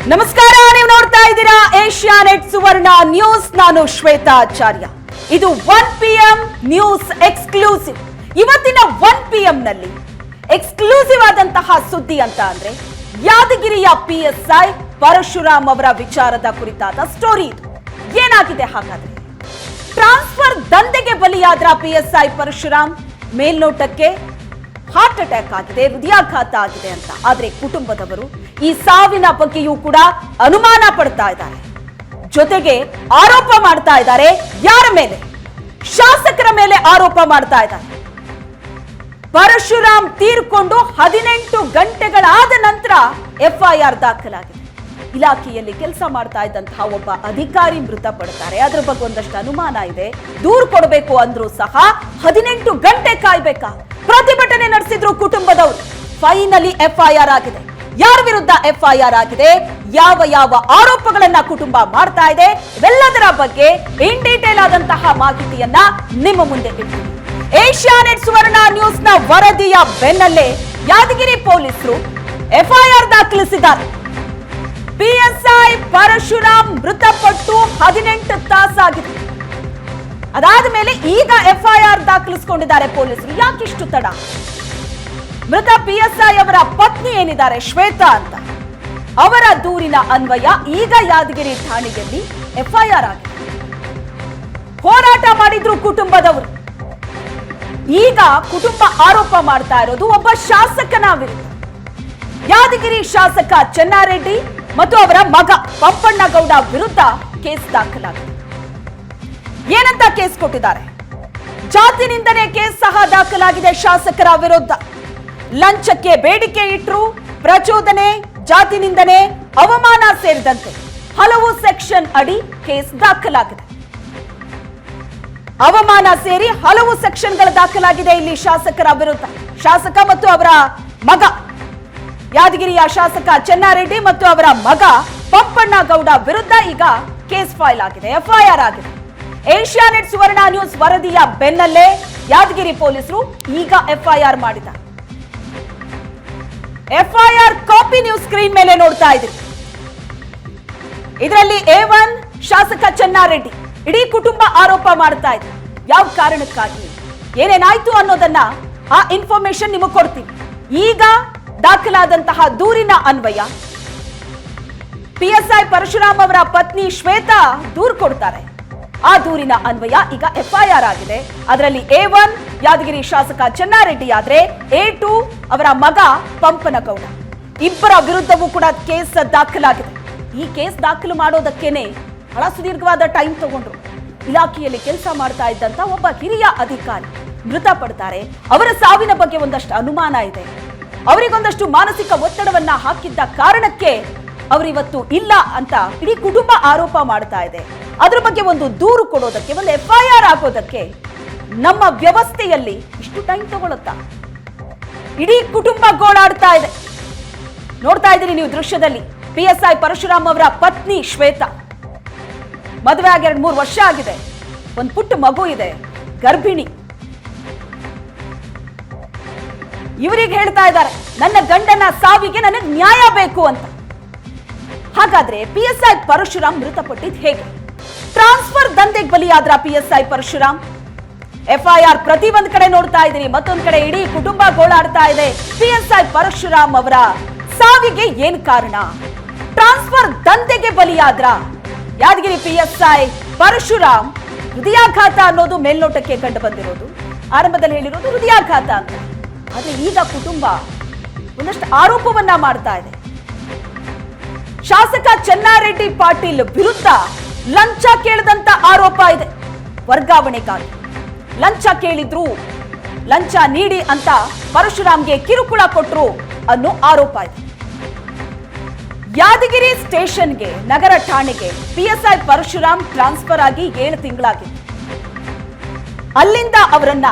ನಮಸ್ಕಾರ, ನೀವು ನೋಡ್ತಾ ಇದ್ದೀರಾ ಏಷ್ಯಾನೆಟ್ ಸುವರ್ಣ ನ್ಯೂಸ್. ನಾನು ಶ್ವೇತಾ ಆಚಾರ್ಯ. ಇದು 1 PM ನ್ಯೂಸ್ ಎಕ್ಸ್ಕ್ಲೂಸಿವ್. ಇವತ್ತಿನ 1 PM ನಲ್ಲಿ ಎಕ್ಸ್ಕ್ಲೂಸಿವ್ ಆದಂತಹ ಸುದ್ದಿ ಅಂತ ಅಂದ್ರೆ ಯಾದಗಿರಿಯ PSI ಪರಶುರಾಮ್ ಅವರ ವಿಚಾರದ ಕುರಿತಾದ ಸ್ಟೋರಿ. ಇದು ಏನಾಗಿದೆ ಹಾಗಾದ್ರೆ? ಟ್ರಾನ್ಸ್ಫರ್ ದಂಧೆಗೆ ಬಲಿಯಾದ್ರ PSI ಪರಶುರಾಮ್. ಮೇಲ್ನೋಟಕ್ಕೆ ಹಾರ್ಟ್ ಅಟ್ಯಾಕ್ ಆಗಿದೆ, ಹೃದಯಾಘಾತ ಆಗಿದೆ ಅಂತ. ಆದ್ರೆ ಕುಟುಂಬದವರು ಈ ಸಾವಿನ ಬಗ್ಗೆಯೂ ಕೂಡ ಅನುಮಾನ ಪಡ್ತಾ ಇದ್ದಾರೆ. ಜೊತೆಗೆ ಆರೋಪ ಮಾಡ್ತಾ ಇದ್ದಾರೆ. ಯಾರ ಮೇಲೆ? ಶಾಸಕರ ಮೇಲೆ ಆರೋಪ ಮಾಡ್ತಾ ಇದ್ದಾರೆ. ಪರಶುರಾಮ್ ತೀರ್ಕೊಂಡು 18 ಗಂಟೆಗಳಾದ ನಂತರ FIR ದಾಖಲಾಗಿದೆ. ಇಲಾಖೆಯಲ್ಲಿ ಕೆಲಸ ಮಾಡ್ತಾ ಇದ್ದಂತಹ ಒಬ್ಬ ಅಧಿಕಾರಿ ಮೃತಪಡ್ತಾರೆ. ಅದ್ರ ಬಗ್ಗೆ ಒಂದಷ್ಟು ಅನುಮಾನ ಇದೆ. ದೂರು ಕೊಡಬೇಕು ಅಂದ್ರೂ ಸಹ 18 ಗಂಟೆ ಕಾಯ್ಬೇಕಾ? ಪ್ರತಿಭಟನೆ ನಡೆಸಿದ್ರು ಕುಟುಂಬದವರು. ಫೈನಲಿ FIR ಆಗಿದೆ. ಯಾರ ವಿರುದ್ಧ FIR ಆಗಿದೆ, ಯಾವ ಆರೋಪಗಳನ್ನ ಕುಟುಂಬ ಮಾಡ್ತಾ ಇದೆ, ಇವೆಲ್ಲದರ ಬಗ್ಗೆ ಇನ್ ಡೀಟೇಲ್ ಆದಂತಹ ಮಾಹಿತಿಯನ್ನ ನಿಮ್ಮ ಮುಂದೆ ಇಡ್ತೀವಿ. ಏಷ್ಯಾನೆಟ್ ಸುವರ್ಣ ನ್ಯೂಸ್ ನ ವರದಿಯ ಬೆನ್ನಲ್ಲೇ ಯಾದಗಿರಿ ಪೊಲೀಸರು FIR ದಾಖಲಿಸಿದ್ದಾರೆ. PSI ಪರಶುರಾಮ್ ಮೃತಪಟ್ಟು 18 ತಾಸಾಗಿದೆ. ಅದಾದ ಮೇಲೆ ಈಗ FIR ದಾಖಲಿಸಿಕೊಂಡಿದ್ದಾರೆ ಪೊಲೀಸರು. ಯಾಕಿಷ್ಟು ತಡ? ಮೃತ PSI ಅವರ ಪತ್ನಿ ಏನಿದ್ದಾರೆ ಶ್ವೇತಾ ಅಂತ, ಅವರ ದೂರಿನ ಅನ್ವಯ ಈಗ ಯಾದಗಿರಿ ಠಾಣೆಯಲ್ಲಿ FIR ಆಗಿದೆ. ಹೋರಾಟ ಮಾಡಿದ್ರು ಕುಟುಂಬದವರು. ಈಗ ಕುಟುಂಬ ಆರೋಪ ಮಾಡ್ತಾ ಇರೋದು ಒಬ್ಬ ಶಾಸಕನ ವಿರುದ್ಧ. ಯಾದಗಿರಿ ಶಾಸಕ ಚೆನ್ನಾರೆಡ್ಡಿ ಮತ್ತು ಅವರ ಮಗ ಪಂಪಣ್ಣಗೌಡ ವಿರುದ್ಧ ಕೇಸ್ ದಾಖಲಾಗಿದೆ. ಏನಂತ ಕೇಸ್ ಕೊಟ್ಟಿದ್ದಾರೆ? ಜಾತಿ ನಿಂದನೆ ಕೇಸ್ ಸಹ ದಾಖಲಾಗಿದೆ ಶಾಸಕರ ವಿರುದ್ಧ. ಲಂಚಕ್ಕೆ ಬೇಡಿಕೆ ಇಟ್ರು, ಪ್ರಚೋದನೆ, ಜಾತಿ ನಿಂದನೆ, ಅವಮಾನ ಸೇರಿದಂತೆ ಹಲವು ಸೆಕ್ಷನ್ ಅಡಿ ಕೇಸ್ ದಾಖಲಾಗಿದೆ. ಅವಮಾನ ಸೇರಿ ಹಲವು ಸೆಕ್ಷನ್ಗಳ ದಾಖಲಾಗಿದೆ ಇಲ್ಲಿ ಶಾಸಕರ ವಿರುದ್ಧ. ಶಾಸಕ ಮತ್ತು ಅವರ ಮಗ, ಯಾದಗಿರಿಯ ಶಾಸಕ ಚೆನ್ನಾರೆಡ್ಡಿ ಮತ್ತು ಅವರ ಮಗ ಪಂಪಣ್ಣಗೌಡ ವಿರುದ್ಧ ಈಗ ಕೇಸ್ ಫೈಲ್ ಆಗಿದೆ, FIR ಆಗಿದೆ. ಏಷ್ಯಾನೆಟ್ ಸುವರ್ಣ ನ್ಯೂಸ್ ವರದಿಯ ಬೆನ್ನಲ್ಲೇ ಯಾದಗಿರಿ ಪೊಲೀಸರು ಈಗ FIR ಮಾಡಿದ್ದಾರೆ. FIR ಕಾಪಿ ನ್ಯೂಸ್ ಸ್ಕ್ರೀನ್ ಮೇಲೆ ನೋಡ್ತಾ ಇದ್ದೀರಿ. ಇದರಲ್ಲಿ A1 ಶಾಸಕ ಚೆನ್ನಾರೆಡ್ಡಿ ಇಡೀ ಕುಟುಂಬ ಆರೋಪ ಮಾಡ್ತಾ ಇದೆ. ಯಾವ ಕಾರಣಕ್ಕಾಗಿ, ಏನೇನಾಯ್ತು ಅನ್ನೋದನ್ನ ಆ ಇನ್ಫಾರ್ಮೇಶನ್ ನಿಮಗೆ ಕೊಡ್ತೀವಿ. ಈಗ ದಾಖಲಾದಂತಹ ದೂರಿನ ಅನ್ವಯ PSI ಪರಶುರಾಮ್ ಅವರ ಪತ್ನಿ ಶ್ವೇತಾ ದೂರು ಕೊಡ್ತಾರೆ. ಆ ದೂರಿನ ಅನ್ವಯ ಈಗ FIR ಆಗಿದೆ. ಅದರಲ್ಲಿ A1 ಯಾದಗಿರಿ ಶಾಸಕ ಚೆನ್ನಾರೆಡ್ಡಿ ಆದ್ರೆ A2 ಅವರ ಮಗ ಪಂಪನಗೌಡ, ಇಬ್ಬರ ವಿರುದ್ಧವೂ ಕೂಡ ಕೇಸ್ ದಾಖಲಾಗಿದೆ. ಈ ಕೇಸ್ ದಾಖಲು ಮಾಡೋದಕ್ಕೇನೆ ಬಹಳ ಸುದೀರ್ಘವಾದ ಟೈಮ್ ತಗೊಂಡ್ರು. ಇಲಾಖೆಯಲ್ಲಿ ಕೆಲಸ ಮಾಡ್ತಾ ಇದ್ದಂತ ಒಬ್ಬ ಹಿರಿಯ ಅಧಿಕಾರಿ ಮೃತಪಡ್ತಾರೆ. ಅವರ ಸಾವಿನ ಬಗ್ಗೆ ಒಂದಷ್ಟು ಅನುಮಾನ ಇದೆ. ಅವರಿಗೊಂದಷ್ಟು ಮಾನಸಿಕ ಒತ್ತಡವನ್ನ ಹಾಕಿದ್ದ ಕಾರಣಕ್ಕೆ ಅವರಿವತ್ತು ಇಲ್ಲ ಅಂತ ಇಡೀ ಕುಟುಂಬ ಆರೋಪ ಮಾಡ್ತಾ ಇದೆ. ಅದ್ರ ಬಗ್ಗೆ ಒಂದು ದೂರು ಕೊಡೋದಕ್ಕೆ, ಒಂದು FIR ಆಗೋದಕ್ಕೆ ನಮ್ಮ ವ್ಯವಸ್ಥೆಯಲ್ಲಿ ಇಷ್ಟು ಟೈಮ್ ತಗೊಳುತ್ತಾ? ಇಡೀ ಕುಟುಂಬ ಗೋಳಾಡ್ತಾ ಇದೆ. ನೋಡ್ತಾ ಇದ್ದೀರಿ ನೀವು ದೃಶ್ಯದಲ್ಲಿ. PSI ಪರಶುರಾಮ್ ಅವರ ಪತ್ನಿ ಶ್ವೇತಾ, ಮದುವೆ ಆಗಿ 2-3 ವರ್ಷ ಆಗಿದೆ. ಒಂದು ಪುಟ್ಟ ಮಗು ಇದೆ, ಗರ್ಭಿಣಿ. ಇವರಿಗೆ ಹೇಳ್ತಾ ಇದ್ದಾರೆ, ನನ್ನ ಗಂಡನ ಸಾವಿಗೆ ನನಗೆ ನ್ಯಾಯ ಬೇಕು ಅಂತ. ಹಾಗಾದ್ರೆ PSI ಪರಶುರಾಮ್ ಮೃತಪಟ್ಟಿದ್ ಹೇಗೆ? ಟ್ರಾನ್ಸ್ಫರ್ ದಂಧೆಗೆ ಬಲಿಯಾದ್ರ PSI ಪರಶುರಾಮ್. FIR ಪ್ರತಿ ಒಂದ್ ಕಡೆ ನೋಡ್ತಾ ಇದ್ದೀರಿ, ಮತ್ತೊಂದ್ ಕಡೆ ಇಡೀ ಕುಟುಂಬ ಗೋಳಾಡ್ತಾ ಇದೆ. PSI ಪರಶುರಾಮ್ ಅವರ ಸಾವಿಗೆ ಏನ್ ಕಾರಣ? ಟ್ರಾನ್ಸ್ಫರ್ ದಂಧೆಗೆ ಬಲಿಯಾದ್ರ ಯಾದಗಿರಿ PSI ಪರಶುರಾಮ್. ಹೃದಯಾಘಾತ ಅನ್ನೋದು ಮೇಲ್ನೋಟಕ್ಕೆ ಕಂಡು ಬಂದಿರೋದು. ಆರಂಭದಲ್ಲಿ ಹೇಳಿರೋದು ಹೃದಯಾಘಾತ ಅಂತ. ಆದ್ರೆ ಈಗ ಕುಟುಂಬ ಒಂದಷ್ಟು ಆರೋಪವನ್ನ ಮಾಡ್ತಾ ಇದೆ. ಶಾಸಕ ಚೆನ್ನಾರೆಡ್ಡಿ ಪಾಟೀಲ್ ವಿರುದ್ಧ ಲಂಚ ಕೇಳದಂತ ಆರೋಪ ಇದೆ. ವರ್ಗಾವಣೆಗಾಗಿ ಲಂಚ ಕೇಳಿದ್ರು, ಲಂಚ ನೀಡಿ ಅಂತ ಪರಶುರಾಮ್ಗೆ ಕಿರುಕುಳ ಕೊಟ್ರು ಅನ್ನೋ ಆರೋಪ ಇದೆ. ಯಾದಗಿರಿ ಸ್ಟೇಷನ್ಗೆ, ನಗರ ಠಾಣೆಗೆ PSI ಪರಶುರಾಮ್ ಟ್ರಾನ್ಸ್ಫರ್ ಆಗಿ 7 ತಿಂಗಳಾಗಿದೆ. ಅಲ್ಲಿಂದ ಅವರನ್ನ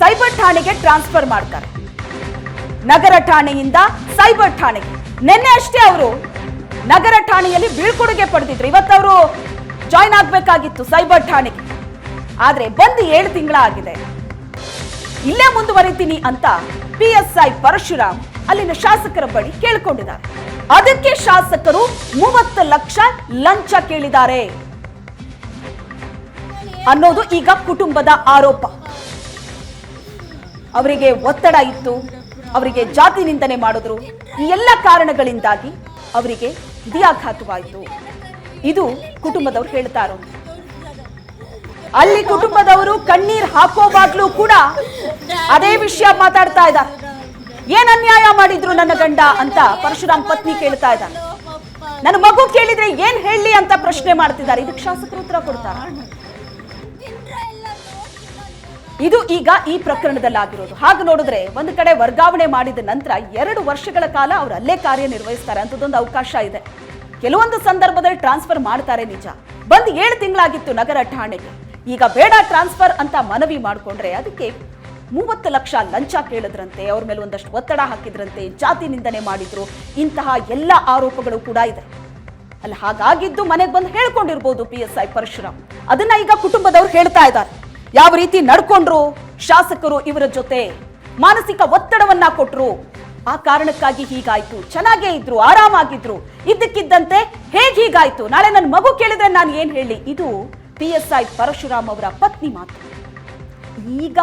ಸೈಬರ್ ಠಾಣೆಗೆ ಟ್ರಾನ್ಸ್ಫರ್ ಮಾಡ್ತಾರೆ. ನಗರ ಠಾಣೆಯಿಂದ ಸೈಬರ್ ಠಾಣೆಗೆ. ನಿನ್ನೆ ಅಷ್ಟೇ ಅವರು ನಗರ ಠಾಣೆಯಲ್ಲಿ ಬೀಳ್ಕೊಡುಗೆ ಪಡೆದಿದ್ರು. ಇವತ್ತವರು ಜಾಯ್ನ್ ಆಗ್ಬೇಕಾಗಿತ್ತು ಸೈಬರ್ ಠಾಣೆಗೆ. ಆದ್ರೆ ಬಂದು 7 ತಿಂಗಳಾಗಿದೆ. ಇಲ್ಲೇ ಮುಂದುವರಿತೀನಿ ಅಂತ PSI ಪರಶುರಾಮ್ ಅಲ್ಲಿನ ಶಾಸಕರ ಬಳಿ ಕೇಳಿಕೊಂಡಿದ್ದಾರೆ. ಅದಕ್ಕೆ ಶಾಸಕರು 30 ಲಕ್ಷ ಲಂಚ ಕೇಳಿದ್ದಾರೆ ಅನ್ನೋದು ಈಗ ಕುಟುಂಬದ ಆರೋಪ. ಅವರಿಗೆ ಒತ್ತಡ ಇತ್ತು, ಅವರಿಗೆ ಜಾತಿ ನಿಂದನೆ ಮಾಡಿದ್ರು. ಈ ಎಲ್ಲ ಕಾರಣಗಳಿಂದಾಗಿ ಅವರಿಗೆ ಹೃದಯಾಘಾತವಾಯಿತು. ಇದು ಕುಟುಂಬದವರು ಹೇಳ್ತಾ ಇರೋದು. ಅಲ್ಲಿ ಕುಟುಂಬದವರು ಕಣ್ಣೀರ್ ಹಾಕೋವಾಗ್ಲೂ ಕೂಡ ಅದೇ ವಿಷಯ ಮಾತಾಡ್ತಾ ಇದ್ದಾರೆ. ಏನ್ ಅನ್ಯಾಯ ಮಾಡಿದ್ರು ನನ್ನ ಗಂಡ ಅಂತ ಪರಶುರಾಮ್ ಪತ್ನಿ ಕೇಳ್ತಾ ಇದ್ದಾರೆ. ನನ್ನ ಮಗು ಕೇಳಿದ್ರೆ ಏನ್ ಹೇಳಿ ಅಂತ ಪ್ರಶ್ನೆ ಮಾಡ್ತಿದ್ದಾರೆ. ಇದಕ್ಕೆ ಶಾಸಕರು ಉತ್ತರ ಕೊಡ್ತಾರೆ. ಇದು ಈಗ ಈ ಪ್ರಕರಣದಲ್ಲಾಗಿರೋದು. ಹಾಗೆ ನೋಡಿದ್ರೆ ಒಂದು ಕಡೆ ವರ್ಗಾವಣೆ ಮಾಡಿದ ನಂತರ 2 ವರ್ಷಗಳ ಕಾಲ ಅವರು ಅಲ್ಲೇ ಕಾರ್ಯನಿರ್ವಹಿಸ್ತಾರೆ ಅಂತದೊಂದು ಅವಕಾಶ ಇದೆ. ಕೆಲವೊಂದು ಸಂದರ್ಭದಲ್ಲಿ ಟ್ರಾನ್ಸ್ಫರ್ ಮಾಡ್ತಾರೆ ನಿಜ. ಬಂದು 7 ತಿಂಗಳಾಗಿತ್ತು ನಗರ ಠಾಣೆಗೆ. ಈಗ ಬೇಡ ಟ್ರಾನ್ಸ್ಫರ್ ಅಂತ ಮನವಿ ಮಾಡಿಕೊಂಡ್ರೆ ಅದಕ್ಕೆ 30 ಲಕ್ಷ ಲಂಚ ಕೇಳಿದ್ರಂತೆ, ಅವ್ರ ಮೇಲೆ ಒಂದಷ್ಟು ಒತ್ತಡ ಹಾಕಿದ್ರಂತೆ, ಜಾತಿ ನಿಂದನೆ ಮಾಡಿದ್ರು. ಇಂತಹ ಎಲ್ಲ ಆರೋಪಗಳು ಕೂಡ ಇದೆ. ಅಲ್ಲಿ ಹಾಗಾಗಿದ್ದು ಮನೆಗೆ ಬಂದು ಹೇಳ್ಕೊಂಡಿರ್ಬೋದು PSI ಪರಶುರಾಮ್. ಅದನ್ನ ಈಗ ಕುಟುಂಬದವ್ರು ಹೇಳ್ತಾ ಇದ್ದಾರೆ. ಯಾವ ರೀತಿ ನಡ್ಕೊಂಡ್ರು ಶಾಸಕರು ಇವರ ಜೊತೆ, ಮಾನಸಿಕ ಒತ್ತಡವನ್ನ ಕೊಟ್ರು, ಆ ಕಾರಣಕ್ಕಾಗಿ ಹೀಗಾಯ್ತು. ಚೆನ್ನಾಗೇ ಇದ್ರು, ಆರಾಮಾಗಿದ್ರು, ಇದ್ದಕ್ಕಿದ್ದಂತೆ ಹೀಗಾಯ್ತು, ನಾಳೆ ನನ್ನ ಮಗು ಕೇಳಿದ್ರೆ ನಾನು ಏನ್ ಹೇಳಿ. ಇದು PSI ಪರಶುರಾಮ್ ಅವರ ಪತ್ನಿ ಮಾತು. ಈಗ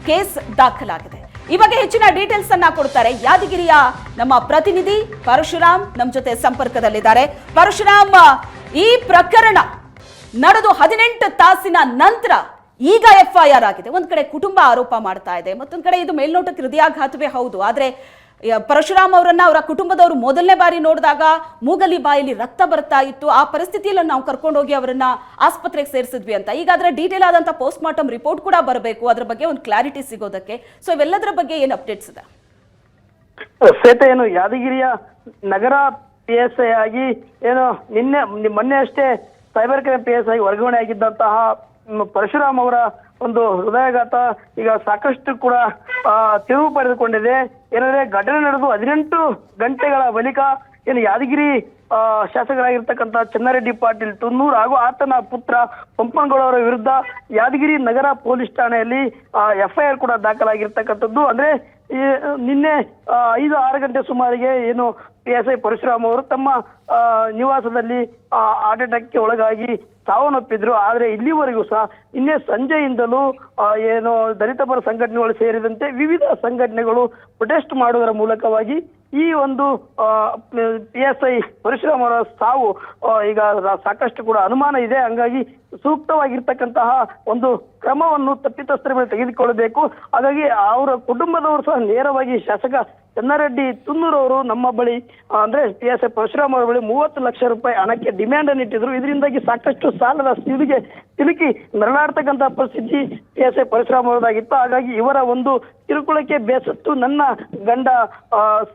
ಕೇಸ್ ದಾಖಲಾಗಿದೆ. ಈ ಬಗ್ಗೆ ಹೆಚ್ಚಿನ ಡೀಟೇಲ್ಸ್ ಅನ್ನ ಕೊಡ್ತಾರೆ ಯಾದಗಿರಿಯ ನಮ್ಮ ಪ್ರತಿನಿಧಿ ಪರಶುರಾಮ್ ನಮ್ಮ ಜೊತೆ ಸಂಪರ್ಕದಲ್ಲಿದ್ದಾರೆ. ಪರಶುರಾಮ್, ಈ ಪ್ರಕರಣ ನಡೆದು 18 ತಾಸಿನ ನಂತರ ಈಗ FIR ಆಗಿದೆ. ಒಂದ್ ಕಡೆ ಕುಟುಂಬ ಆರೋಪ ಮಾಡ್ತಾ ಇದೆ, ಮತ್ತೊಂದ್ ಕಡೆ ಇದು ಮೇಲ್ನೋಟಕ್ಕೆ ಹೃದಯಾಘಾತವೇ ಹೌದು. ಆದ್ರೆ ಪರಶುರಾಮ್ ಅವರನ್ನ ಅವರ ಕುಟುಂಬದವರು ಮೊದಲನೇ ಬಾರಿ ನೋಡಿದಾಗ ಮೂಗಲಿ ಬಾಯಲ್ಲಿ ರಕ್ತ ಬರ್ತಾ ಇತ್ತು. ಆ ಪರಿಸ್ಥಿತಿಯಲ್ಲಿ ನಾವು ಕರ್ಕೊಂಡೋಗಿ ಅವರನ್ನ ಆಸ್ಪತ್ರೆಗೆ ಸೇರಿಸಿದ್ವಿ ಅಂತ. ಈಗ ಅದರ ಡೀಟೇಲ್ ಆದಂತ ಪೋಸ್ಟ್ ಮಾರ್ಟಮ್ ರಿಪೋರ್ಟ್ ಕೂಡ ಬರಬೇಕು, ಅದ್ರ ಬಗ್ಗೆ ಒಂದು ಕ್ಲಾರಿಟಿ ಸಿಗೋದಕ್ಕೆ. ಸೊ ಇವೆಲ್ಲದರ ಬಗ್ಗೆ ಏನು ಅಪ್ಡೇಟ್ಸ್ ಇದೆ? ಶ್ವೇತಾ, ಏನು ಯಾದಗಿರಿಯ ನಗರ PSI ಆಗಿ ಏನು ಮೊನ್ನೆ ಅಷ್ಟೇ ಸೈಬರ್ ಕ್ರೈಮ್ PSI ವರ್ಗಾವಣೆ ಆಗಿದ್ದಂತಹ ಪರಶುರಾಮ್ ಅವರ ಒಂದು ಹೃದಯಾಘಾತ ಈಗ ಸಾಕಷ್ಟು ಕೂಡ ತಿರುವು ಪಡೆದುಕೊಂಡಿದೆ. ಏನಂದ್ರೆ ಘಟನೆ ನಡೆದು 18 ಗಂಟೆಗಳ ಬಳಿಕ ಏನು ಯಾದಗಿರಿ ಶಾಸಕರಾಗಿರ್ತಕ್ಕಂಥ ಚೆನ್ನಾರೆಡ್ಡಿ ಪಾಟೀಲ್ ತುನ್ನೂರು ಹಾಗೂ ಆತನ ಪುತ್ರ ಪಂಪನಗೌಡ ಅವರ ವಿರುದ್ಧ ಯಾದಗಿರಿ ನಗರ ಪೊಲೀಸ್ ಠಾಣೆಯಲ್ಲಿ FIR ಕೂಡ ದಾಖಲಾಗಿರ್ತಕ್ಕಂಥದ್ದು. ಅಂದ್ರೆ ನಿನ್ನೆ 5-6 ಗಂಟೆ ಸುಮಾರಿಗೆ ಏನು PSI ಪರಶುರಾಮ್ ಅವರು ತಮ್ಮ ನಿವಾಸದಲ್ಲಿ ಹಾರ್ಟ್ ಅಟ್ಯಾಕ್ಗೆ ಒಳಗಾಗಿ ಸಾವನ್ನಪ್ಪಿದ್ರು. ಆದ್ರೆ ಇಲ್ಲಿವರೆಗೂ ಸಹ ನಿನ್ನೆ ಸಂಜೆಯಿಂದಲೂ ಏನು ದಲಿತ ಪರ ಸಂಘಟನೆಗಳು ಸೇರಿದಂತೆ ವಿವಿಧ ಸಂಘಟನೆಗಳು ಪ್ರೊಟೆಸ್ಟ್ ಮಾಡುವುದರ ಮೂಲಕವಾಗಿ ಈ ಒಂದು PSI ಪರಶುರಾಮ್ ಅವರ ಸಾವು ಈಗ ಸಾಕಷ್ಟು ಕೂಡ ಅನುಮಾನ ಇದೆ. ಹಂಗಾಗಿ ಸೂಕ್ತವಾಗಿರ್ತಕ್ಕಂತಹ ಒಂದು ಕ್ರಮವನ್ನು ತಪ್ಪಿತಸ್ಥರ ಮೇಲೆ ತೆಗೆದುಕೊಳ್ಳಬೇಕು. ಹಾಗಾಗಿ ಅವರ ಕುಟುಂಬದವರು ಸಹ ನೇರವಾಗಿ ಶಾಸಕ ಚೆನ್ನಾರೆಡ್ಡಿ ತುನ್ನೂರು ಅವರು ನಮ್ಮ ಬಳಿ ಅಂದ್ರೆ PSI ಪರಶುರಾಮ್ ಅವರ ಬಳಿ 30 ಲಕ್ಷ ರೂಪಾಯಿ ಹಣಕ್ಕೆ ಡಿಮ್ಯಾಂಡ್ ಅನ್ನು ಇಟ್ಟಿದ್ರು. ಇದರಿಂದಾಗಿ ಸಾಕಷ್ಟು ಸಾಲದ ಸ್ಥಿತಿಗೆ ಸಿಲುಕಿ ನರಳಾಡ್ತಕ್ಕಂತಹ ಪರಿಸ್ಥಿತಿ PSI ಪರಶುರಾಮ್ ಅವರದಾಗಿತ್ತು. ಹಾಗಾಗಿ ಇವರ ಒಂದು ಕಿರುಕುಳಕ್ಕೆ ಬೇಸತ್ತು ನನ್ನ ಗಂಡ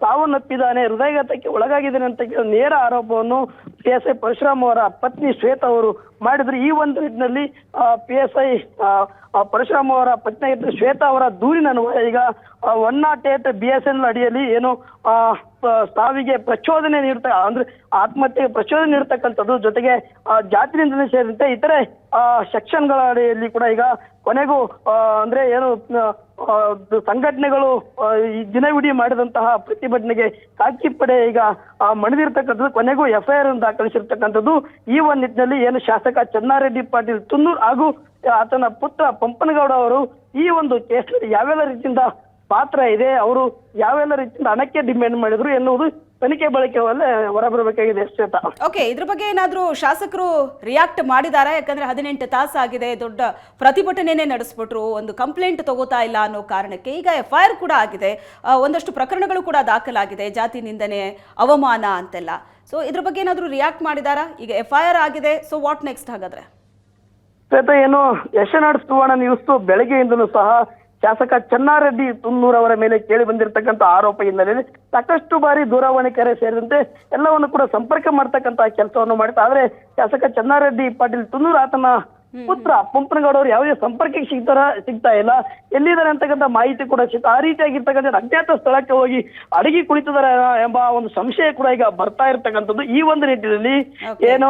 ಸಾವನ್ನಪ್ಪಿದ್ದಾನೆ, ಹೃದಯಾಘಾತಕ್ಕೆ ಒಳಗಾಗಿದ್ದಾನೆ ಅಂತ ನೇರ ಆರೋಪವನ್ನು PSI ಪರಶುರಾಮ್ ಅವರ ಪತ್ನಿ ಶ್ವೇತಾ ಅವರು ಮಾಡಿದ್ರು. ಈ ಒಂದು ನಿಟ್ಟಿನಲ್ಲಿ PSI ಪರಶುರಾಮ್ ಅವರ ಪತ್ನಿ ಶ್ವೇತಾ ಅವರ ದೂರಿನ ಈಗ 108 BSN ಅಡಿಯಲ್ಲಿ ಏನು ಸಾವಿಗೆ ಪ್ರಚೋದನೆ ಅಂದ್ರೆ ಆತ್ಮಹತ್ಯೆಗೆ ಪ್ರಚೋದನೆ ನೀಡತಕ್ಕಂಥದ್ದು, ಜೊತೆಗೆ ಜಾತಿ ನಿಂದನೆ ಸೇರಿದಂತೆ ಇತರೆ ಸೆಕ್ಷನ್ಗಳ ಅಡಿಯಲ್ಲಿ ಕೂಡ ಈಗ ಕೊನೆಗೂ ಅಂದ್ರೆ ಏನು ಸಂಘಟನೆಗಳು ಈ ದಿನವಿಡೀ ಮಾಡಿದಂತಹ ಪ್ರತಿಭಟನೆಗೆ ಖಾಕಿ ಪಡೆ ಈಗ ಮಣಿದಿರ್ತಕ್ಕಂಥದ್ದು, ಕೊನೆಗೂ FIR ಅನ್ನು ದಾಖಲಿಸಿರ್ತಕ್ಕಂಥದ್ದು. ಈ ಒಂದು ನಿಟ್ಟಿನಲ್ಲಿ ಏನು ಶಾಸಕ ಚೆನ್ನಾರೆಡ್ಡಿ ಪಾಟೀಲ್ ತುನ್ನೂರು ಹಾಗೂ ಆತನ ಪುತ್ರ ಪಂಪನಗೌಡ ಅವರು ಈ ಒಂದು ಕೇಸ್ನಲ್ಲಿ ಯಾವೆಲ್ಲ ರೀತಿಯಿಂದ ಪಾತ್ರ ಇದೆ, ಅವರು ಯಾವೆಲ್ಲ ರೀತಿಯಿಂದ ಹಣಕ್ಕೆ ಡಿಮ್ಯಾಂಡ್ ಮಾಡಿದ್ರು ಎನ್ನುವುದು ತನಿಖೆ ಬಳಕೆ ಹೊರಬರಬೇಕಾಗಿದೆ. ಶ್ವೇತಾ, ಓಕೆ, ಇದ್ರ ಬಗ್ಗೆ ಏನಾದ್ರೂ ಶಾಸಕರು ರಿಯಾಕ್ಟ್ ಮಾಡಿದಾರಾ? ಯಾಕಂದ್ರೆ 18 ತಾಸು ಆಗಿದೆ, ದೊಡ್ಡ ಪ್ರತಿಭಟನೆನೇ ನಡೆಸ್ಬಿಟ್ರು, ಒಂದು ಕಂಪ್ಲೇಂಟ್ ತಗೋತಾ ಇಲ್ಲ ಅನ್ನೋ ಕಾರಣಕ್ಕೆ. ಈಗ FIR ಕೂಡ ಆಗಿದೆ, ಒಂದಷ್ಟು ಪ್ರಕರಣಗಳು ಕೂಡ ದಾಖಲಾಗಿದೆ, ಜಾತಿ ನಿಂದನೆ, ಅವಮಾನ ಅಂತೆಲ್ಲ. ಸೊ ಇದ್ರ ಬಗ್ಗೆ ಏನಾದ್ರೂ ರಿಯಾಕ್ಟ್ ಮಾಡಿದಾರಾ? ಈಗ FIR ಆಗಿದೆ, ಸೊ ವಾಟ್ ನೆಕ್ಸ್ಟ್ ಹಾಗಾದ್ರೆ? ಶ್ವೇತಾ, ಏನು ಯಶನಾಡ್ ಸುವರ್ಣ ನ್ಯೂಸ್ ಬೆಳಗ್ಗೆಯಿಂದಲೂ ಸಹ ಶಾಸಕ ಚೆನ್ನಾರೆಡ್ಡಿ ತುನ್ನೂರು ಅವರ ಮೇಲೆ ಕೇಳಿ ಬಂದಿರತಕ್ಕಂಥ ಆರೋಪ ಹಿನ್ನೆಲೆಯಲ್ಲಿ ಸಾಕಷ್ಟು ಬಾರಿ ದೂರವಾಣಿ ಕರೆ ಸೇರಿದಂತೆ ಎಲ್ಲವನ್ನು ಕೂಡ ಸಂಪರ್ಕ ಮಾಡ್ತಕ್ಕಂತಹ ಕೆಲಸವನ್ನು ಮಾಡಿತ್ತು. ಆದ್ರೆ ಶಾಸಕ ಚೆನ್ನಾರೆಡ್ಡಿ ಪಾಟೀಲ್ ತುನ್ನೂರು ಆತನ ಪುತ್ರ ಪಂಪನಗೌಡ ಅವರು ಯಾವುದೇ ಸಂಪರ್ಕಕ್ಕೆ ಸಿಗ್ತಾ ಇಲ್ಲ, ಎಲ್ಲಿದ್ದಾರೆ ಅಂತಕ್ಕಂಥ ಮಾಹಿತಿ ಕೂಡ ಸಿಗ್ತಾ. ಆ ರೀತಿಯಾಗಿರ್ತಕ್ಕಂಥ ಅಜ್ಞಾತ ಸ್ಥಳಕ್ಕೆ ಹೋಗಿ ಅಡಗಿ ಕುಳಿತಿದ್ದಾರೆ ಎಂಬ ಒಂದು ಸಂಶಯ ಕೂಡ ಈಗ ಬರ್ತಾ ಇರ್ತಕ್ಕಂಥದ್ದು. ಈ ಒಂದು ನಿಟ್ಟಿನಲ್ಲಿ ಏನು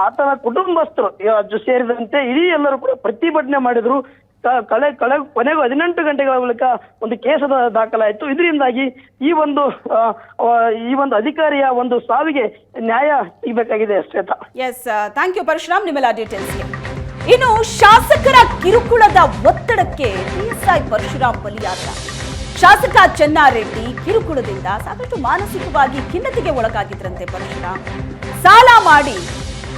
ಆತನ ಕುಟುಂಬಸ್ಥರು ಸೇರಿದಂತೆ ಇಡೀ ಎಲ್ಲರೂ ಕೂಡ ಪ್ರತಿಭಟನೆ ಮಾಡಿದ್ರು. ಕೊನೆಗೂ 18 ಗಂಟೆಗಳ ಬಳಿಕ ಒಂದು ಕೇಸ್ ದಾಖಲಾಯಿತು. ಇದರಿಂದಾಗಿ ಈ ಒಂದು ಅಧಿಕಾರಿಯ ಒಂದು ಸಾವಿಗೆ ನ್ಯಾಯ ಸಿಗಬೇಕಾಗಿದೆ Shweta. Yes, thank you Parashuram ನಿಮ್ಮೆಲ್ಲ ಡೀಟೇಲ್ಸ್ಗೆ. ಇನ್ನು ಶಾಸಕರ ಕಿರುಕುಳದ ಒತ್ತಡಕ್ಕೆ PSI ಪರಶುರಾಮ್ ಬಲಿಯಾದ ಶಾಸಕ ಚೆನ್ನಾರೆಡ್ಡಿ ಕಿರುಕುಳದಿಂದ ಸಾಕಷ್ಟು ಮಾನಸಿಕವಾಗಿ ಖಿನ್ನತೆಗೆ ಒಳಗಾಗಿದ್ರಂತೆ. ಪರಶುರಾಮ್ ಸಾಲ ಮಾಡಿ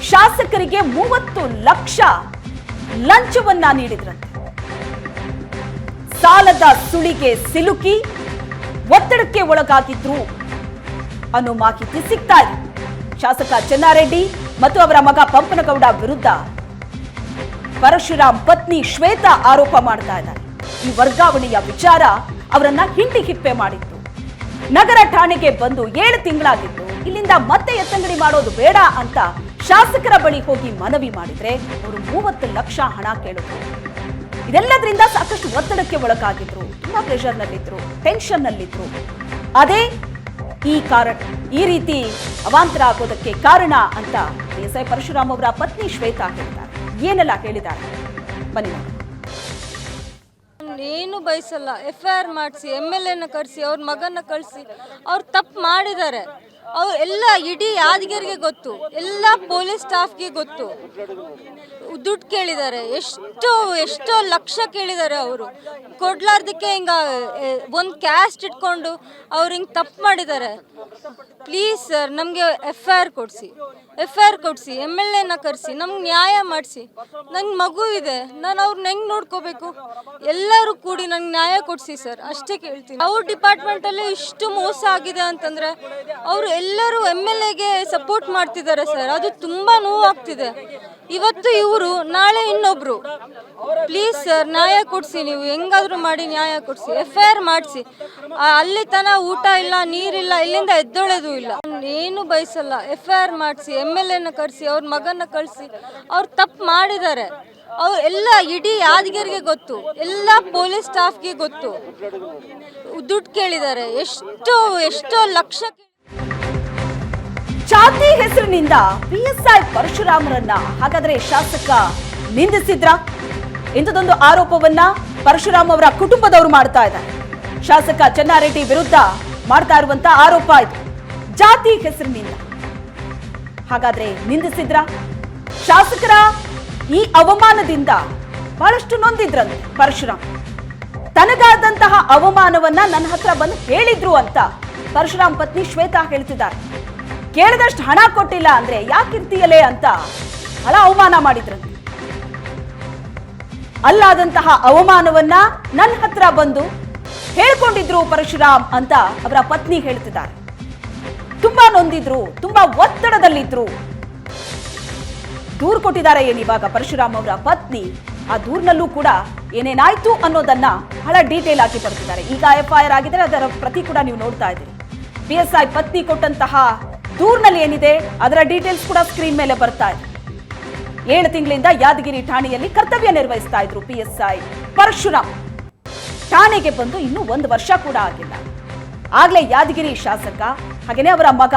ಶಾಸಕರಿಗೆ 30 ಲಕ್ಷ ಲಂಚವನ್ನ ನೀಡಿದ್ರಂತೆ. ಸಾಲದ ಸುಳಿಗೆ ಸಿಲುಕಿ ಒತ್ತಡಕ್ಕೆ ಒಳಗಾಗಿದ್ರು ಅನ್ನೋ ಮಾಹಿತಿ ಸಿಗ್ತಾ ಇದೆ. ಶಾಸಕ ಚೆನ್ನಾರೆಡ್ಡಿ ಮತ್ತು ಅವರ ಮಗ ಪಂಪನಗೌಡ ವಿರುದ್ಧ ಪರಶುರಾಮ್ ಪತ್ನಿ ಶ್ವೇತಾ ಆರೋಪ ಮಾಡ್ತಾ ಇದ್ದಾರೆ. ಈ ವರ್ಗಾವಣೆಯ ವಿಚಾರ ಅವರನ್ನ ಹಿಂಡಿ ಹಿಪ್ಪೆ ಮಾಡಿತ್ತು. ನಗರ ಠಾಣೆಗೆ ಬಂದು 7 ತಿಂಗಳಾಗಿತ್ತು. ಇಲ್ಲಿಂದ ಮತ್ತೆ ಎತ್ತಂಗಡಿ ಮಾಡೋದು ಬೇಡ ಅಂತ ಶಾಸಕರ ಬಳಿ ಹೋಗಿ ಮನವಿ ಮಾಡಿದ್ರೆ ಅವರು 30 ಲಕ್ಷ ಹಣ ಕೇಳಿದ್ರು. ಇದೆಲ್ಲದರಿಂದ ಸಾಕಷ್ಟು ಒತ್ತಡಕ್ಕೆ ಒಳಗಾಗಿದ್ರು, ತುಂಬಾ ಪ್ರೆಷರ್ ನಲ್ಲಿದ್ರು, ಟೆನ್ಷನ್ ನಲ್ಲಿದ್ರು. ಅದೇ ಈ ರೀತಿ ಅವಾಂತರ ಆಗೋದಕ್ಕೆ ಕಾರಣ ಅಂತ PSI ಪರಶುರಾಮ್ ಅವರ ಪತ್ನಿ ಶ್ವೇತಾ ಹೇಳಿದ್ದಾರೆ. ಏನೆಲ್ಲ ಹೇಳಿದ್ದಾರೆ ಬನ್ನಿ ನೋಡಿ. ಏನು ಬಯಸಲ್ಲ, FIR ಮಾಡಿಸಿ, MLA ಕರೆಸಿ, ಅವ್ರ ಮಗನ ಕಳಿಸಿ. ಅವ್ರು ತಪ್ಪು ಮಾಡಿದ್ದಾರೆ. ಅವ್ರು ಎಲ್ಲ ಇಡೀ ಯಾದಗಿರಿಗೆ ಗೊತ್ತು, ಎಲ್ಲ ಪೊಲೀಸ್ ಸ್ಟಾಫ್ಗೆ ಗೊತ್ತು. ದುಡ್ಡು ಕೇಳಿದ್ದಾರೆ, ಎಷ್ಟೋ ಲಕ್ಷ ಕೇಳಿದ್ದಾರೆ. ಅವರು ಕೊಡ್ಲಾರ್ದಕ್ಕೆ ಹಿಂಗ ಒಂದು ಕ್ಯಾಸ್ಟ್ ಇಟ್ಕೊಂಡು ಅವ್ರು ಹಿಂಗೆ ತಪ್ಪು ಮಾಡಿದ್ದಾರೆ. ಪ್ಲೀಸ್ ಸರ್, ನಮಗೆ FIR ಕೊಡಿಸಿ, MLA ಕರೆಸಿ, ನಮ್ಗೆ ನ್ಯಾಯ ಮಾಡಿಸಿ. ನಂಗೆ ಮಗು ಇದೆ, ನಾನು ಅವ್ರನ್ನ ಹೆಂಗೆ ನೋಡ್ಕೋಬೇಕು? ಎಲ್ಲರೂ ಕೂಡಿ ನಂಗೆ ನ್ಯಾಯ ಕೊಡಿಸಿ ಸರ್, ಅಷ್ಟೇ ಕೇಳ್ತೀನಿ. ಅವ್ರ ಡಿಪಾರ್ಟ್ಮೆಂಟಲ್ಲಿ ಇಷ್ಟು ಮೋಸ ಆಗಿದೆ ಅಂತಂದರೆ ಅವರು ಎಲ್ಲರೂ MLAಗೆ ಸಪೋರ್ಟ್ ಮಾಡ್ತಿದ್ದಾರೆ ಸರ್. ಅದು ತುಂಬ ನೋವಾಗ್ತಿದೆ. ಇವತ್ತು ಇವರು, ನಾಳೆ ಇನ್ನೊಬ್ರು. ಪ್ಲೀಸ್ ಸರ್, ನ್ಯಾಯ ಕೊಡಿಸಿ. ನೀವು ಹೆಂಗಾದ್ರೂ ಮಾಡಿ ನ್ಯಾಯ ಕೊಡಿಸಿ. FIR ಮಾಡಿಸಿ. ಅಲ್ಲಿ ತನ ಊಟ ಇಲ್ಲ, ನೀರಿಲ್ಲ, ಇಲ್ಲಿಂದ ಎದ್ದೊಳೋದು ಇಲ್ಲ. ಏನು ಬಯಸಲ್ಲ, FIR ಮಾಡಿಸಿ, MLA ಕರೆಸಿ, ಅವ್ರ ಮಗನ ಕಳಿಸಿ. ಅವ್ರು ತಪ್ಪು ಮಾಡಿದ್ದಾರೆ. ಅವ್ರು ಎಲ್ಲ ಇಡೀ ಯಾದಗಿರಿಗೆ ಗೊತ್ತು, ಎಲ್ಲ ಪೊಲೀಸ್ ಸ್ಟಾಫ್ಗೆ ಗೊತ್ತು. ದುಡ್ಡು ಕೇಳಿದ್ದಾರೆ, ಎಷ್ಟೋ ಲಕ್ಷ. ಜಾತಿ ಹೆಸರಿನಿಂದ PSI ಪರಶುರಾಮರನ್ನ ಹಾಗಾದ್ರೆ ಶಾಸಕ ನಿಂದಿಸಿದ್ರ? ಇಂಥದೊಂದು ಆರೋಪವನ್ನ ಪರಶುರಾಮ್ ಅವರ ಕುಟುಂಬದವರು ಮಾಡ್ತಾ ಇದ್ದಾರೆ. ಶಾಸಕ ಚೆನ್ನಾರೆಡ್ಡಿ ವಿರುದ್ಧ ಮಾಡ್ತಾ ಇರುವಂತ ಆರೋಪ ಇದು, ಜಾತಿ ಹೆಸರಿನಿಂದ. ಹಾಗಾದ್ರೆ ನಿಂದಿಸಿದ್ರ? ಶಾಸಕರ ಈ ಅವಮಾನದಿಂದ ಬಹಳಷ್ಟು ನೊಂದಿದ್ರಂತೆ ಪರಶುರಾಮ್. ತನಗಾದಂತಹ ಅವಮಾನವನ್ನ ನನ್ನ ಹತ್ರ ಬಂದು ಹೇಳಿದ್ರು ಅಂತ ಪರಶುರಾಮ್ ಪತ್ನಿ ಶ್ವೇತಾ ಹೇಳ್ತಿದ್ದಾರೆ. ಕೇಳಿದಷ್ಟು ಹಣ ಕೊಟ್ಟಿಲ್ಲ ಅಂದ್ರೆ ಯಾಕಿರ್ತೀಯಲೇ ಅಂತ ಬಹಳ ಅವಮಾನ ಮಾಡಿದ್ರಂತೆ. ಅಲ್ಲಾದಂತಹ ಅವಮಾನವನ್ನ ನನ್ನ ಹತ್ರ ಬಂದು ಹೇಳ್ಕೊಂಡಿದ್ರು ಪರಶುರಾಮ್ ಅಂತ ಅವರ ಪತ್ನಿ ಹೇಳ್ತಿದ್ದಾರೆ. ತುಂಬಾ ನೊಂದಿದ್ರು, ತುಂಬಾ ಒತ್ತಡದಲ್ಲಿದ್ರು. ದೂರು ಕೊಟ್ಟಿದ್ದಾರೆ ಏನಿವಾಗ ಪರಶುರಾಮ್ ಅವರ ಪತ್ನಿ. ಆ ದೂರಿನಲ್ಲೂ ಕೂಡ ಏನೇನಾಯ್ತು ಅನ್ನೋದನ್ನ ಬಹಳ ಡೀಟೇಲ್ ಆಗಿ ಬರ್ತಿದ್ದಾರೆ. ಈಗ FIR ಆಗಿದ್ರೆ ಅದರ ಪ್ರತಿ ಕೂಡ ನೀವು ನೋಡ್ತಾ ಇದ್ದೀರಿ. PSI ಪತ್ನಿ ಕೊಟ್ಟಂತಹ ದೂರಿನಲ್ಲಿ ಏನಿದೆ ಅದರ ಡೀಟೇಲ್ಸ್ ಕೂಡ ಸ್ಕ್ರೀನ್ ಮೇಲೆ ಬರ್ತಾ ಇದೆ. 7 ತಿಂಗಳಿಂದ ಯಾದಗಿರಿ ಠಾಣೆಯಲ್ಲಿ ಕರ್ತವ್ಯ ನಿರ್ವಹಿಸ್ತಾ ಇದ್ರು PSI ಪರಶುರಾಮ್. ಠಾಣೆಗೆ ಬಂದು ಇನ್ನೂ 1 ವರ್ಷ ಕೂಡ ಆಗಿಲ್ಲ. ಆಗ್ಲೇ ಯಾದಗಿರಿ ಶಾಸಕ ಹಾಗೇನೆ ಅವರ ಮಗ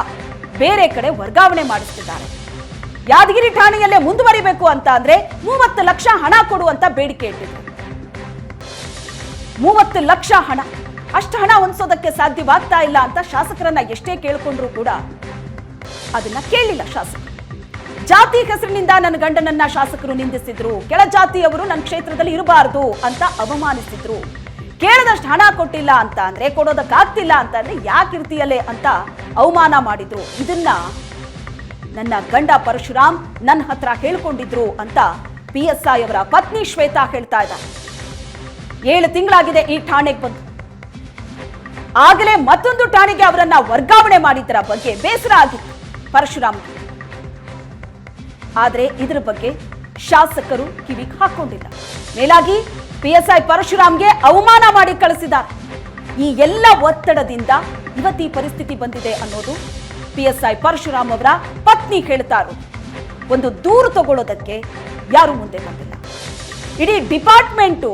ಬೇರೆ ಕಡೆ ವರ್ಗಾವಣೆ ಮಾಡಿಸ್ತಿದ್ದಾರೆ. ಯಾದಗಿರಿ ಠಾಣೆಯಲ್ಲೇ ಮುಂದುವರಿಬೇಕು ಅಂತ ಅಂದ್ರೆ 30 ಲಕ್ಷ ಹಣ ಕೊಡುವಂತ ಬೇಡಿಕೆ ಇಟ್ಟಿದ್ರು. 30 ಲಕ್ಷ ಹಣ, ಅಷ್ಟು ಹಣ ಹೊಂದಿಸೋದಕ್ಕೆ ಸಾಧ್ಯವಾಗ್ತಾ ಇಲ್ಲ ಅಂತ ಶಾಸಕರನ್ನ ಎಷ್ಟೇ ಕೇಳ್ಕೊಂಡ್ರು ಕೂಡ ಅದನ್ನ ಕೇಳಿಲ್ಲ ಶಾಸಕರು. ಜಾತಿ ಹೆಸರಿನಿಂದ ನನ್ನ ಗಂಡನನ್ನ ಶಾಸಕರು ನಿಂದಿಸಿದ್ರು. ಕೆಳ ಜಾತಿಯವರು ನನ್ನ ಕ್ಷೇತ್ರದಲ್ಲಿ ಇರಬಾರದು ಅಂತ ಅವಮಾನಿಸಿದ್ರು. ಕೇಳದಷ್ಟು ಹಣ ಕೊಟ್ಟಿಲ್ಲ ಅಂತ ಅಂದ್ರೆ, ಕೊಡೋದಕ್ಕಾಗ್ತಿಲ್ಲ ಅಂತ ಅಂದ್ರೆ ಯಾಕಿರ್ತೀಯಲೇ ಅಂತ ಅವಮಾನ ಮಾಡಿದ್ರು. ಇದನ್ನ ನನ್ನ ಗಂಡ ಪರಶುರಾಮ್ ನನ್ನ ಹತ್ರ ಹೇಳ್ಕೊಂಡಿದ್ರು ಅಂತ PSI ಅವರ ಪತ್ನಿ ಶ್ವೇತಾ ಹೇಳ್ತಾ ಇದ್ದಾರೆ. 7 ತಿಂಗಳಾಗಿದೆ ಈ ಠಾಣೆಗೆ ಬಂದು. ಆಗಲೇ ಮತ್ತೊಂದು ಠಾಣೆಗೆ ಅವರನ್ನ ವರ್ಗಾವಣೆ ಮಾಡಿದ್ದರ ಬಗ್ಗೆ ಬೇಸರ ಆಗಿತ್ತು ಪರಶುರಾಮ್. ಆದ್ರೆ ಇದರ ಬಗ್ಗೆ ಶಾಸಕರು ಕಿವಿಗೆ ಹಾಕೊಂಡಿಲ್ಲ. ಮೇಲಾಗಿ PSI ಪರಶುರಾಮ್ಗೆ ಅವಮಾನ ಮಾಡಿ ಕಳಿಸಿದ್ದಾರೆ. ಈ ಎಲ್ಲ ಒತ್ತಡದಿಂದ ಇವತ್ತಿ ಪರಿಸ್ಥಿತಿ ಬಂದಿದೆ ಅನ್ನೋದು PSI ಪರಶುರಾಮ್ ಅವರ ಪತ್ನಿ ಹೇಳ್ತಾ ಇರೋದು. ಒಂದು ದೂರು ತಗೊಳ್ಳೋದಕ್ಕೆ ಯಾರು ಮುಂದೆ ಬಂದಿಲ್ಲ. ಇಡೀ ಡಿಪಾರ್ಟ್ಮೆಂಟು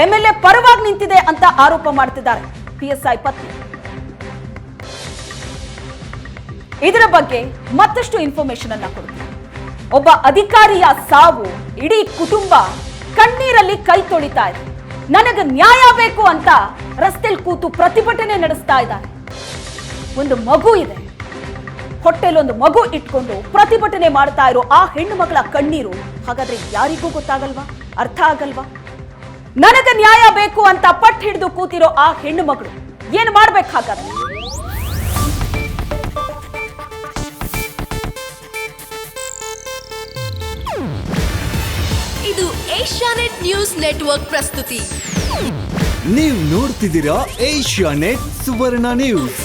MLA ಪರವಾಗಿ ನಿಂತಿದೆ ಅಂತ ಆರೋಪ ಮಾಡ್ತಿದ್ದಾರೆ PSI ಪತ್ನಿ. ಇದರ ಬಗ್ಗೆ ಮತ್ತಷ್ಟು ಇನ್ಫಾರ್ಮೇಶನ್ ಅನ್ನ ಕೊಡ್ತೀವಿ. ಒಬ್ಬ ಅಧಿಕಾರಿಯ ಸಾವು ಇಡೀ ಕುಟುಂಬ ಕಣ್ಣೀರಲ್ಲಿ ಕೈ ತೊಳಿತಾ ಇದೆ. ನನಗೆ ನ್ಯಾಯ ಬೇಕು ಅಂತ ರಸ್ತೆಯಲ್ಲಿ ಕೂತು ಪ್ರತಿಭಟನೆ ನಡೆಸ್ತಾ ಇದ್ದಾರೆ. ಒಂದು ಮಗು ಇದೆ, ಹೊಟ್ಟೆಲ್ ಒಂದು ಮಗು ಇಟ್ಕೊಂಡು ಪ್ರತಿಭಟನೆ ಮಾಡ್ತಾ ಇರೋ ಆ ಹೆಣ್ಣು ಮಗಳ ಕಣ್ಣೀರು ಹಾಗಾದ್ರೆ ಯಾರಿಗೂ ಗೊತ್ತಾಗಲ್ವಾ? ಅರ್ಥ ಆಗಲ್ವಾ? ನನಗೆ ನ್ಯಾಯ ಬೇಕು ಅಂತ ಪಟ್ಟು ಹಿಡಿದು ಕೂತಿರೋ ಆ ಹೆಣ್ಣು ಮಗಳು ಏನ್ ಮಾಡ್ಬೇಕು ಹಾಗಾದ್ರೆ? ಇದು ಏಷ್ಯಾನೆಟ್ ನ್ಯೂಸ್ ನೆಟ್ವರ್ಕ್ ಪ್ರಸ್ತುತಿ. ನೀವು ನೋಡ್ತಿದ್ದೀರಾ ಏಷ್ಯಾನೆಟ್ ಸುವರ್ಣ ನ್ಯೂಸ್.